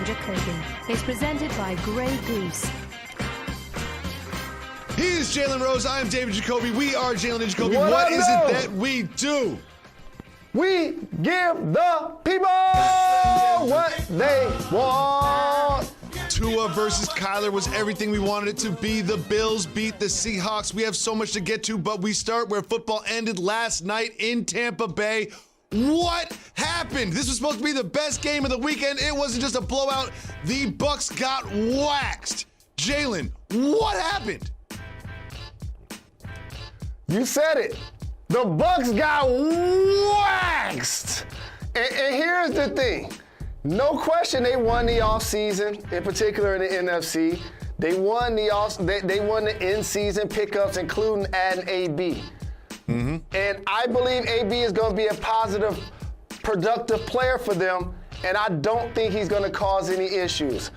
Jalen Jacoby is presented by Grey Goose. He's Jalen Rose. I'm David Jacoby. We are Jalen Jacoby. What is it that we do? We give the people what they want. Tua versus Kyler was everything we wanted it to be. The Bills beat the Seahawks. We have so much to get to, but we start where football ended last night in Tampa Bay. What happened? This was supposed to be the best game of the weekend. It wasn't just a blowout. The Bucs got waxed. Jalen, what happened? You said it. The Bucs got waxed. And here's the thing. No question they won the offseason, in particular in the NFC. They won the in-season pickups, including adding AB. Mm-hmm. And I believe AB is going to be a positive, productive player for them, and I don't think he's going to cause any issues.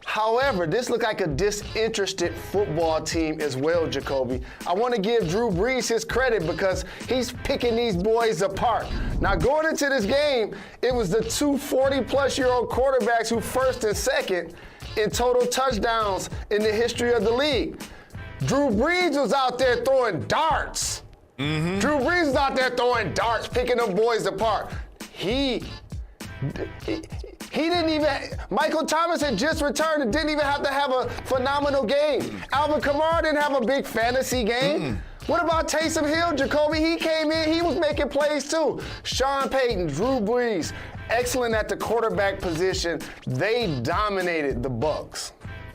However, this looked like a disinterested football team as well, Jacoby. I want to give Drew Brees his credit because he's picking these boys apart. Now, going into this game, it was the two 40-plus-year-old quarterbacks who first and second in total touchdowns in the history of the league. Drew Brees was out there throwing darts. Mm-hmm. Drew Brees was out there throwing darts, picking them boys apart. He didn't even, Michael Thomas had just returned and didn't even have to have a phenomenal game. Alvin Kamara didn't have a big fantasy game. What about Taysom Hill, Jacoby? He came in, he was making plays too. Sean Payton, Drew Brees, excellent at the quarterback position. They dominated the Bucs.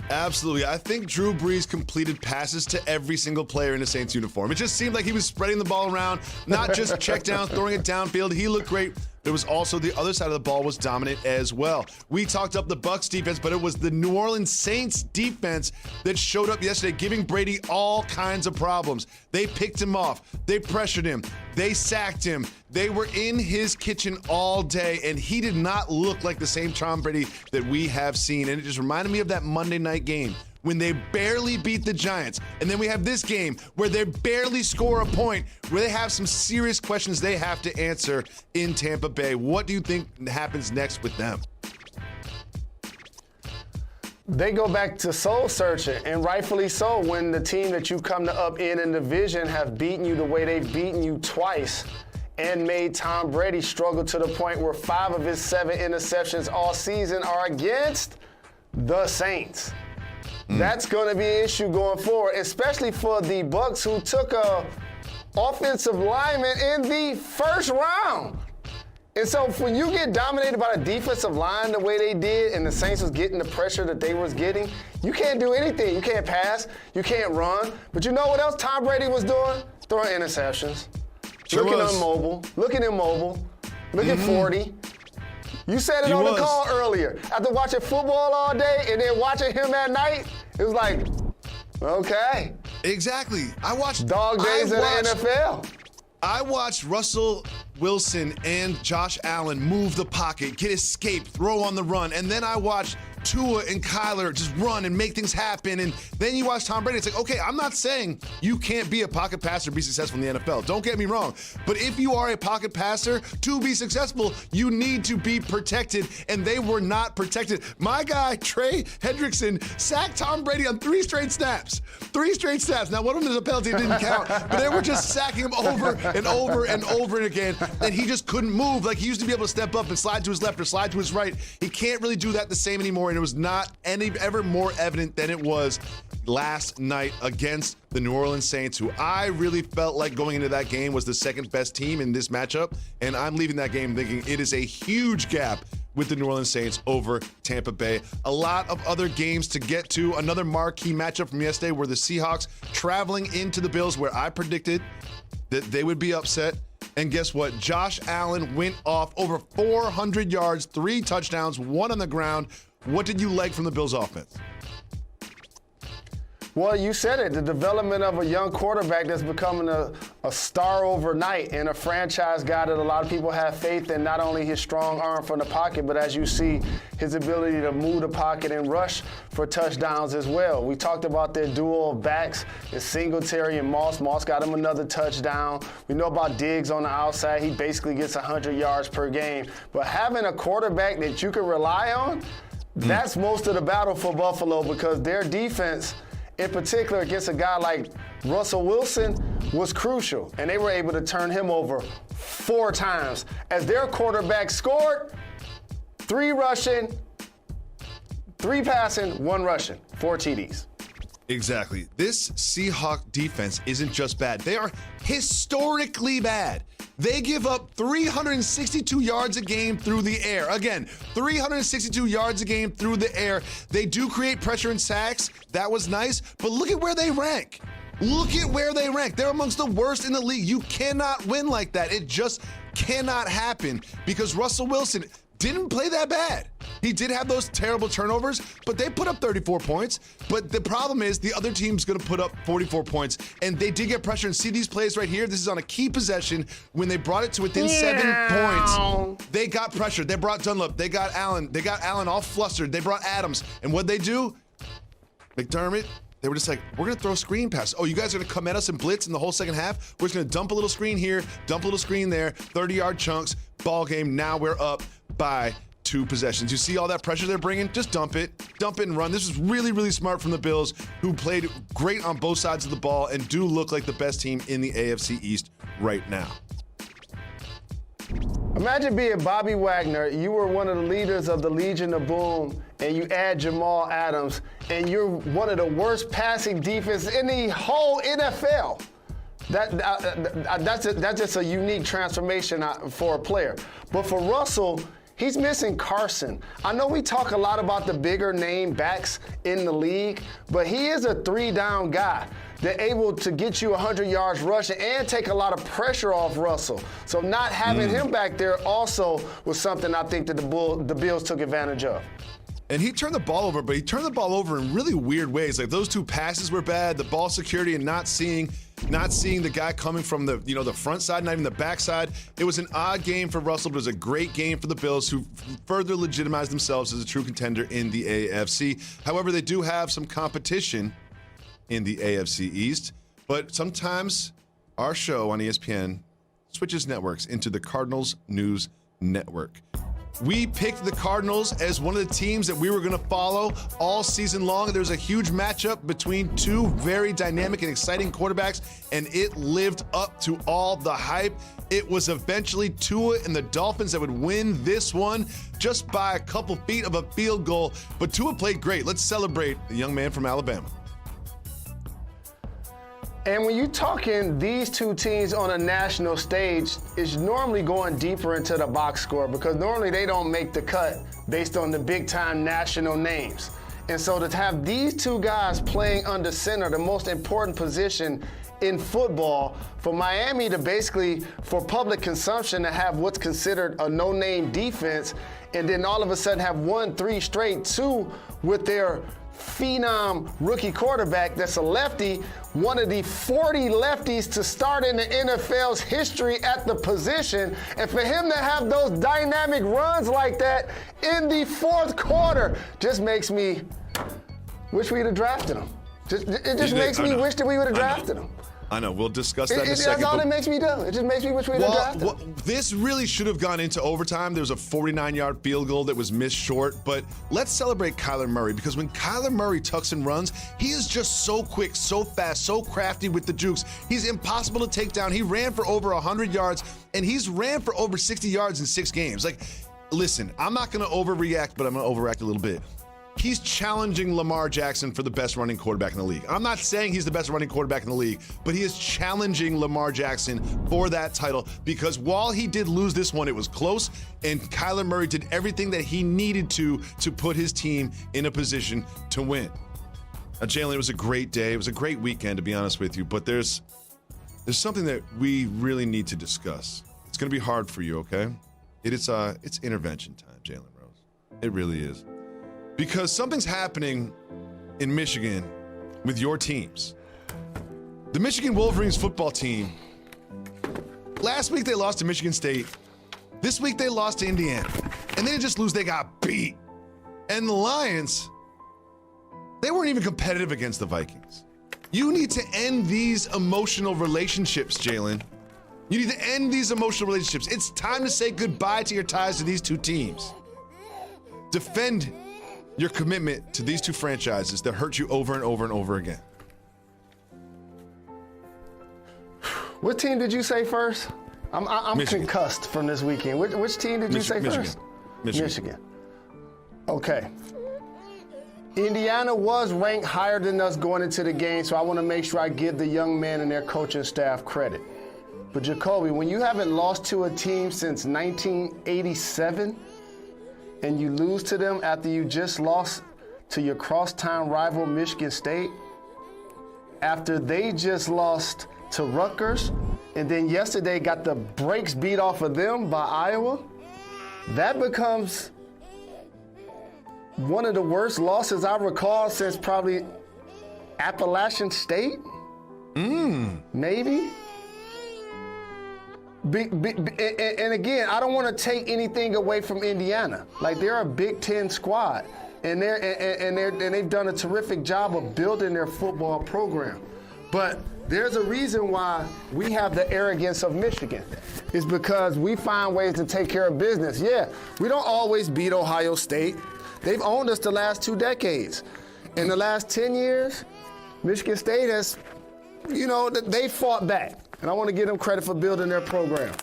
Absolutely. I think Drew Brees completed passes to every single player in the Saints uniform. It just seemed like he was spreading the ball around, not just checkdowns, throwing it downfield. He looked great. It was also the other side of the ball was dominant as well. We talked up the Bucs defense, but it was the New Orleans Saints defense that showed up yesterday, giving Brady all kinds of problems. They picked him off. They pressured him. They sacked him. They were in his kitchen all day, and he did not look like the same Tom Brady that we have seen. And it just reminded me of that Monday night game when they barely beat the Giants. And then we have this game where they barely score a point, where they have some serious questions they have to answer in Tampa Bay. What do you think happens next with them? They go back to soul searching, and rightfully so, when the team that you come to up in the division have beaten you the way they've beaten you twice and made Tom Brady struggle to the point where 5 of his 7 interceptions all season are against the Saints. That's going to be an issue going forward, especially for the Bucs, who took a offensive lineman in the first round. And so when you get dominated by the defensive line the way they did, and the Saints was getting the pressure that they was getting, you can't do anything. You can't pass. You can't run. But you know what else Tom Brady was doing? Throwing interceptions. Sure looking was. immobile. Looking 40. You said it on the call earlier. After watching football all day and then watching him at night, it was like, okay. Exactly. I watched dog days in the NFL. I watched Russell Wilson and Josh Allen move the pocket, get escape, throw on the run, and then I watched Tua and Kyler just run and make things happen. And then you watch Tom Brady. It's like, okay, I'm not saying you can't be a pocket passer and be successful in the NFL. Don't get me wrong. But if you are a pocket passer, to be successful, you need to be protected. And they were not protected. My guy, Trey Hendrickson, sacked Tom Brady on 3 straight snaps. 3 straight snaps. Now, one of them is a penalty. It didn't count. But they were just sacking him over and over and over again. And he just couldn't move. Like, he used to be able to step up and slide to his left or slide to his right. He can't really do that the same anymore. And it was not ever more evident than it was last night against the New Orleans Saints, who I really felt like going into that game was the second best team in this matchup. And I'm leaving that game thinking it is a huge gap with the New Orleans Saints over Tampa Bay. A lot of other games to get to. Another marquee matchup from yesterday were the Seahawks traveling into the Bills, where I predicted that they would be upset. And guess what? Josh Allen went off over 400 yards, 3 touchdowns, 1 on the ground. What did you like from the Bills offense? Well, you said it, the development of a young quarterback that's becoming a star overnight and a franchise guy that a lot of people have faith in, not only his strong arm from the pocket, but as you see, his ability to move the pocket and rush for touchdowns as well. We talked about their duo of backs, it's Singletary and Moss. Moss got him another touchdown. We know about Diggs on the outside. He basically gets 100 yards per game. But having a quarterback that you can rely on, That's most of the battle for Buffalo because their defense, in particular against a guy like Russell Wilson, was crucial. And they were able to turn him over 4 times. As their quarterback scored, 3 rushing, 3 passing, 1 rushing, 4 TDs. Exactly. This Seahawks defense isn't just bad. They are historically bad. They give up 362 yards a game through the air. Again, 362 yards a game through the air. They do create pressure and sacks. That was nice. But look at where they rank. Look at where they rank. They're amongst the worst in the league. You cannot win like that. It just cannot happen because Russell Wilson didn't play that bad. He did have those terrible turnovers, but they put up 34 points. But the problem is the other team's going to put up 44 points, and they did get pressure. And see these plays right here? This is on a key possession when they brought it to within 7 points. They got pressure. They brought Dunlap. They got Allen. They got Allen all flustered. They brought Adams. And what'd they do? McDermott, they were just like, we're going to throw screen passes. Oh, you guys are going to come at us and blitz in the whole second half? We're just going to dump a little screen here, dump a little screen there, 30-yard chunks, ball game. Now we're up by 2 possessions. You see all that pressure they're bringing? Just dump it and run. This was really, really smart from the Bills, who played great on both sides of the ball and do look like the best team in the AFC East right now. Imagine being Bobby Wagner. You were one of the leaders of the Legion of Boom, and you add Jamal Adams, and you're one of the worst passing defenses in the whole NFL. That's just a unique transformation for a player. But for Russell, he's missing Carson. I know we talk a lot about the bigger name backs in the league, but he is a 3-down guy. They're able to get you 100 yards rushing and take a lot of pressure off Russell. So not having him back there also was something I think that the Bills took advantage of. And he turned the ball over, but he turned the ball over in really weird ways. Like those 2 passes were bad, the ball security and not seeing the guy coming from the front side, not even the back side. It was an odd game for Russell, but it was a great game for the Bills, who further legitimized themselves as a true contender in the AFC. However, they do have some competition in the AFC East, but sometimes our show on ESPN switches networks into the Cardinals News Network. We picked the Cardinals as one of the teams that we were going to follow all season long. There's a huge matchup between 2 very dynamic and exciting quarterbacks, and it lived up to all the hype. It was eventually Tua and the Dolphins that would win this one just by a couple feet of a field goal. But Tua played great. Let's celebrate the young man from Alabama. And when you're talking these 2 teams on a national stage, it's normally going deeper into the box score because normally they don't make the cut based on the big-time national names. And so to have these 2 guys playing under center, the most important position in football, for Miami to basically, for public consumption, to have what's considered a no-name defense, and then all of a sudden have won 3 straight, 2 with their phenom rookie quarterback that's a lefty, one of the 40 lefties to start in the NFL's history at the position, and for him to have those dynamic runs like that in the 4th quarter just makes me wish we'd have drafted him. It just makes me wish that we would have drafted him. I know. We'll discuss that in a second. That's all it makes me do. It just makes me wish we'd have drafted him. This really should have gone into overtime. There was a 49-yard field goal that was missed short. But let's celebrate Kyler Murray, because when Kyler Murray tucks and runs, he is just so quick, so fast, so crafty with the jukes. He's impossible to take down. He ran for over 100 yards, and he's ran for over 60 yards in 6 games. Like, listen, I'm not going to overreact, but I'm going to overact a little bit. He's challenging Lamar Jackson for the best running quarterback in the league. I'm not saying he's the best running quarterback in the league, but he is challenging Lamar Jackson for that title, because while he did lose this one, it was close, and Kyler Murray did everything that he needed to put his team in a position to win. Now, Jalen, it was a great day. It was a great weekend, to be honest with you, but there's something that we really need to discuss. It's going to be hard for you, okay? It's intervention time, Jalen Rose. It really is. Because something's happening in Michigan with your teams. The Michigan Wolverines football team, last week they lost to Michigan State. This week they lost to Indiana. And they didn't just lose, they got beat. And the Lions, they weren't even competitive against the Vikings. You need to end these emotional relationships, Jalen. You need to end these emotional relationships. It's time to say goodbye to your ties to these 2 teams. Defend your commitment to these two franchises that hurt you over and over and over again? What team did you say first? I'm concussed from this weekend. Which team did you say first? Michigan. Okay. Indiana was ranked higher than us going into the game, so I want to make sure I give the young men and their coaching staff credit. But Jacoby, when you haven't lost to a team since 1987 and you lose to them after you just lost to your crosstown rival Michigan State, after they just lost to Rutgers, and then yesterday got the brakes beat off of them by Iowa, that becomes one of the worst losses I recall since probably Appalachian State. Maybe. And again, I don't want to take anything away from Indiana. Like, they're a Big Ten squad, and they've done a terrific job of building their football program. But there's a reason why we have the arrogance of Michigan. It's because we find ways to take care of business. Yeah, we don't always beat Ohio State. They've owned us the last 2 decades. In the last 10 years, Michigan State has, they fought back. And I want to give them credit for building their program.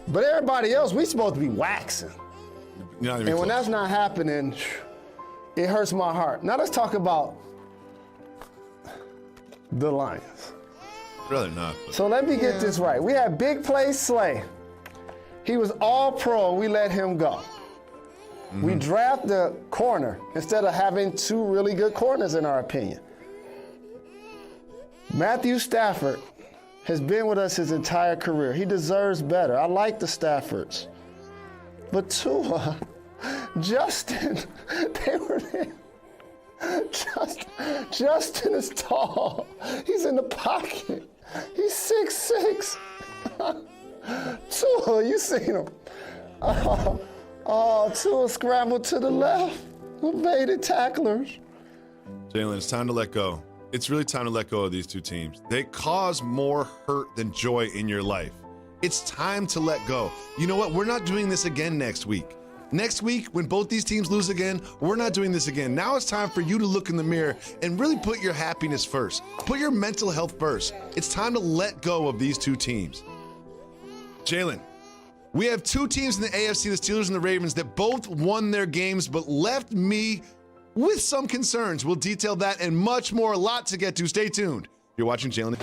But everybody else, we supposed to be waxing. And when that's not happening, it hurts my heart. Now let's talk about the Lions. Rather not. So let me get this right. We had big play Slay. He was all pro, we let him go. We draft the corner instead of having 2 really good corners, in our opinion. Matthew Stafford has been with us his entire career. He deserves better. I like the Staffords. But Tua, Justin, they were there. Justin is tall. He's in the pocket. He's 6'6". Tua, you seen him. Tua scrambled to the left. Evaded tacklers. Jalen, it's time to let go. It's really time to let go of these two teams. They cause more hurt than joy in your life. It's time to let go. You know what? We're not doing this again next week. Next week, when both these teams lose again, we're not doing this again. Now it's time for you to look in the mirror and really put your happiness first. Put your mental health first. It's time to let go of these two teams. Jalen, we have 2 teams in the AFC, the Steelers and the Ravens, that both won their games but left me with some concerns. We'll detail that and much more. A lot to get to. Stay tuned. You're watching Jalen.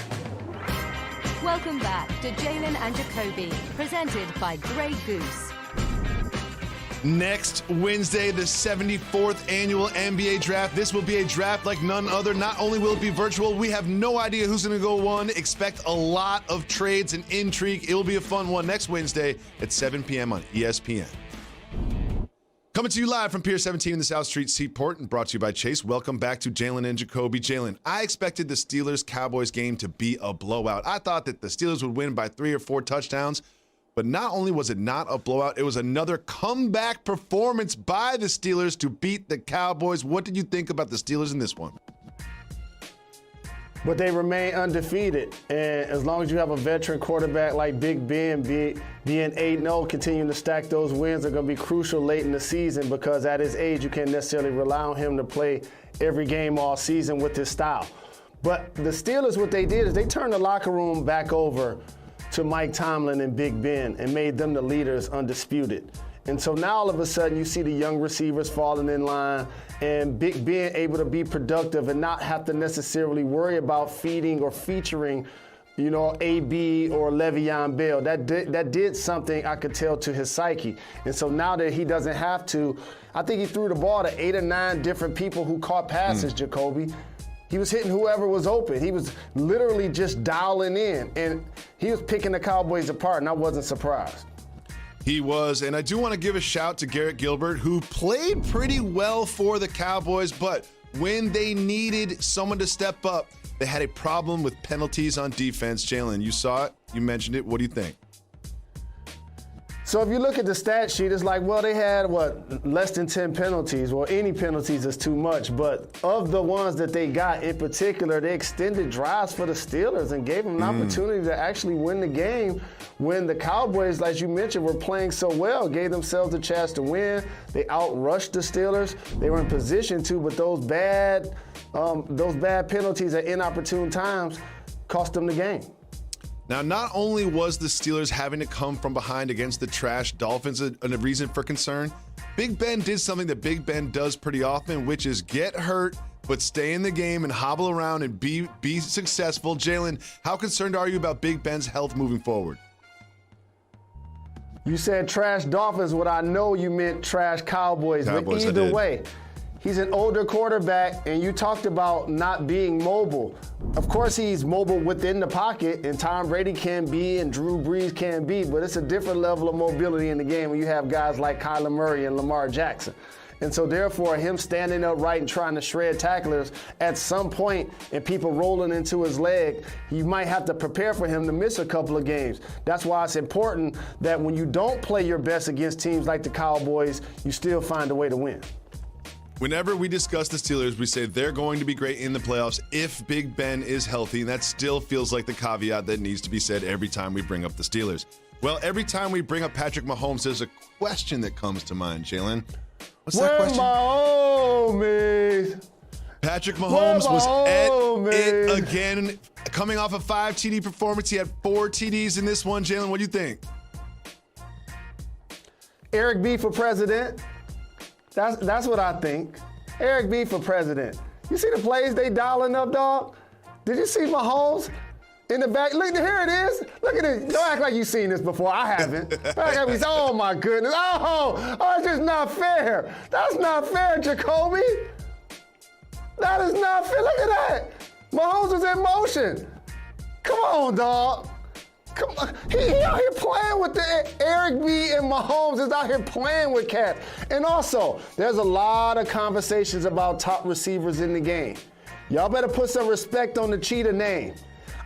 Welcome back to Jalen and Jacoby, presented by Grey Goose. Next Wednesday, the 74th annual NBA draft. This will be a draft like none other. Not only will it be virtual, we have no idea who's going to go 1. Expect a lot of trades and intrigue. It will be a fun one next Wednesday at 7 p.m. on ESPN. Coming to you live from Pier 17 in the South Street Seaport and brought to you by Chase. Welcome back to Jalen and Jacoby. Jalen, I expected the Steelers-Cowboys game to be a blowout. I thought that the Steelers would win by 3 or 4 touchdowns, but not only was it not a blowout, it was another comeback performance by the Steelers to beat the Cowboys. What did you think about the Steelers in this one? But they remain undefeated. And as long as you have a veteran quarterback like Big Ben, being 8-0, continuing to stack those wins are going to be crucial late in the season, because at his age, you can't necessarily rely on him to play every game all season with his style. But the Steelers, what they did is they turned the locker room back over to Mike Tomlin and Big Ben and made them the leaders undisputed. And so now all of a sudden you see the young receivers falling in line and Big Ben able to be productive and not have to necessarily worry about feeding or featuring, AB or Le'Veon Bell. That did something, I could tell, to his psyche. And so now that he doesn't have to, I think he threw the ball to 8 or 9 different people who caught passes, Jacoby. He was hitting whoever was open. He was literally just dialing in, and he was picking the Cowboys apart, and I wasn't surprised. He was, and I do want to give a shout to Garrett Gilbert, who played pretty well for the Cowboys, but when they needed someone to step up, they had a problem with penalties on defense. Jalen, you saw it, you mentioned it. What do you think? So if you look at the stat sheet, it's like, well, they had, less than 10 penalties. Well, any penalties is too much. But of the ones that they got in particular, they extended drives for the Steelers and gave them an opportunity to actually win the game when the Cowboys, as you mentioned, were playing so well, gave themselves a chance to win. They outrushed the Steelers. They were in position to, but those bad penalties at inopportune times cost them the game. Now, not only was the Steelers having to come from behind against the trash Dolphins a reason for concern, Big Ben did something that Big Ben does pretty often, which is get hurt, but stay in the game and hobble around and be successful. Jalen, how concerned are you about Big Ben's health moving forward? You said trash Dolphins. What I know you meant trash Cowboys. But either way, he's an older quarterback, and you talked about not being mobile. Of course, he's mobile within the pocket, and Tom Brady can be, and Drew Brees can be, but it's a different level of mobility in the game when you have guys like Kyler Murray and Lamar Jackson. And so therefore, him standing upright and trying to shred tacklers at some point and people rolling into his leg, you might have to prepare for him to miss a couple of games. That's why it's important that when you don't play your best against teams like the Cowboys, you still find a way to win. Whenever we discuss the Steelers, we say they're going to be great in the playoffs if Big Ben is healthy, and that still feels like the caveat that needs to be said every time we bring up the Steelers. Well, every time we bring up Patrick Mahomes, there's a question that comes to mind, Jalen. What's that question? Mahomes? Patrick Mahomes was at it again, coming off a 5 TD performance. He had 4 TDs in this one. Jalen, what do you think? Eric B for president. That's what I think. Eric B for president. You see the plays they dialing up, dog? Did you see Mahomes in the back? Look, here it is. Look at this. Don't act like you've seen this before. I haven't. Oh, my goodness. Oh, it's just not fair. That's not fair, Jacoby. That is not fair. Look at that. Mahomes was in motion. Come on, dog. Come on. He out here playing with the Eric B. and Mahomes is out here playing with cats. And also, there's a lot of conversations about top receivers in the game. Y'all better put some respect on the cheetah name.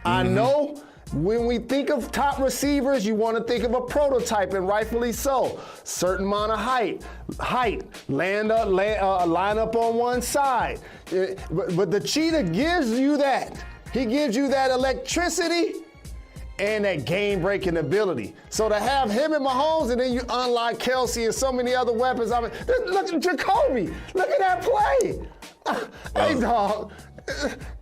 I know when we think of top receivers, you want to think of a prototype, and rightfully so. Certain amount of height, line up on one side. But the cheetah gives you that. He gives you that electricity and that game-breaking ability. So to have him and Mahomes, and then you unlock Kelsey and so many other weapons. I mean, look at Jacoby. Look at that play. Hey, dog.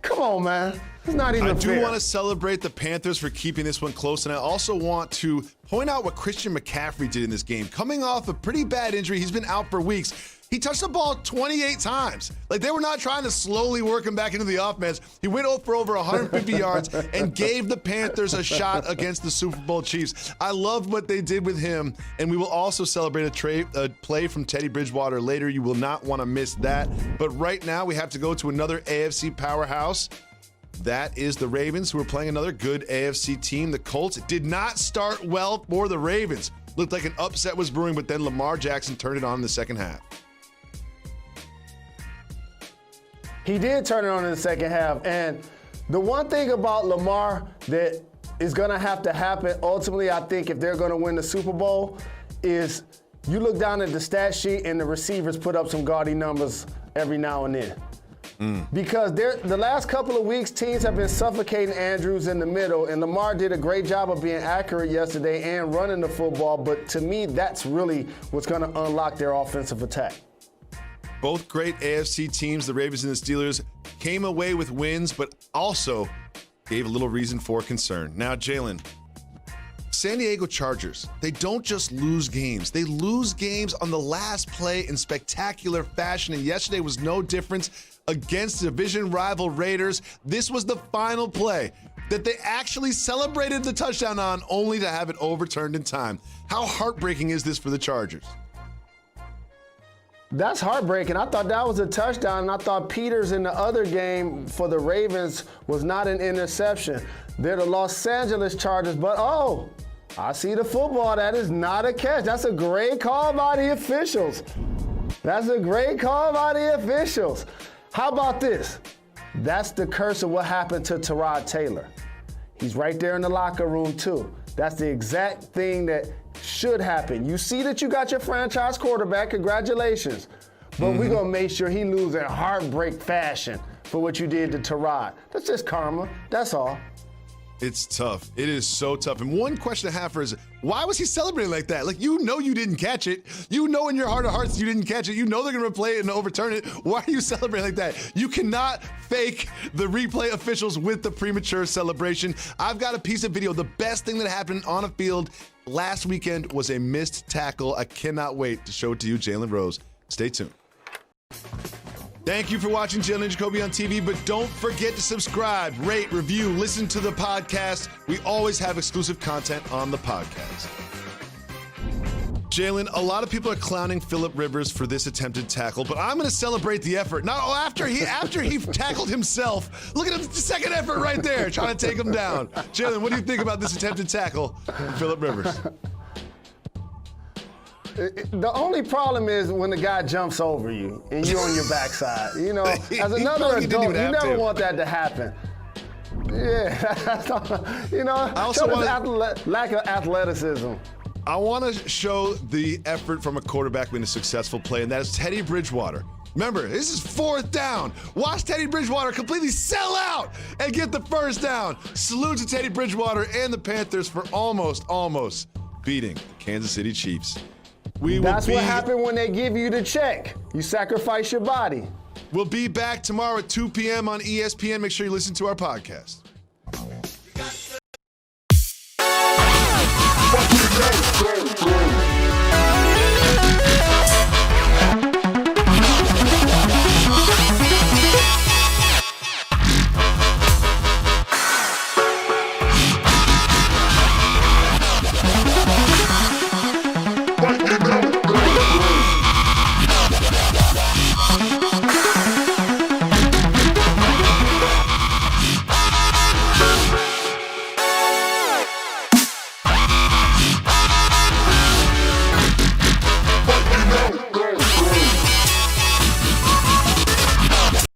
Come on, man. It's not even fair. I do want to celebrate the Panthers for keeping this one close, and I also want to point out what Christian McCaffrey did in this game. Coming off a pretty bad injury, he's been out for weeks. He touched the ball 28 times. Like, they were not trying to slowly work him back into the offense. He went for over 150 yards and gave the Panthers a shot against the Super Bowl Chiefs. I love what they did with him, and we will also celebrate a play from Teddy Bridgewater later. You will not want to miss that. But right now, we have to go to another AFC powerhouse. That is the Ravens, who are playing another good AFC team. The Colts did not start well for the Ravens. Looked like an upset was brewing, but then Lamar Jackson turned it on in the second half. He did turn it on in the second half. And the one thing about Lamar that is going to have to happen ultimately, I think, if they're going to win the Super Bowl, is you look down at the stat sheet and the receivers put up some gaudy numbers every now and then. Because the last couple of weeks, teams have been suffocating Andrews in the middle, and Lamar did a great job of being accurate yesterday and running the football. But to me, that's really what's going to unlock their offensive attack. Both great AFC teams, the Ravens and the Steelers, came away with wins, but also gave a little reason for concern. Now, Jalen, San Diego Chargers, they don't just lose games. They lose games on the last play in spectacular fashion, and yesterday was no difference against division rival Raiders. This was the final play that they actually celebrated the touchdown on, only to have it overturned in time. How heartbreaking is this for the Chargers? That's heartbreaking. I thought that was a touchdown, and I thought Peters in the other game for the Ravens was not an interception. They're the Los Angeles Chargers, but I see the football. That is not a catch. That's a great call by the officials. That's a great call by the officials. How about this? That's the curse of what happened to Tyrod Taylor. He's right there in the locker room, too. That's the exact thing that should happen. You see that you got your franchise quarterback. Congratulations. But we're going to make sure he loses in heartbreak fashion for what you did to Tyrod. That's just karma. That's all. It's tough. It is so tough. And one question I have for is, why was he celebrating like that? Like, you know you didn't catch it. You know in your heart of hearts you didn't catch it. You know they're going to replay it and overturn it. Why are you celebrating like that? You cannot fake the replay officials with the premature celebration. I've got a piece of video. The best thing that happened on a field last weekend was a missed tackle. I cannot wait to show it to you, Jalen Rose. Stay tuned. Thank you for watching Jalen Jacoby on TV, but don't forget to subscribe, rate, review, listen to the podcast. We always have exclusive content on the podcast. Jalen, a lot of people are clowning Phillip Rivers for this attempted tackle, but I'm going to celebrate the effort. Now, after he tackled himself, look at the second effort right there, trying to take him down. Jalen, what do you think about this attempted tackle from Phillip Rivers? The only problem is when the guy jumps over you and you're on your backside. You know, as another adult, you never want that to happen. Yeah, you know, I also lack of athleticism. I want to show the effort from a quarterback being a successful play, and that is Teddy Bridgewater. Remember, this is 4th down. Watch Teddy Bridgewater completely sell out and get the first down. Salute to Teddy Bridgewater and the Panthers for almost beating the Kansas City Chiefs. That's what happened when they give you the check. You sacrifice your body. We'll be back tomorrow at 2 p.m. on ESPN. Make sure you listen to our podcast.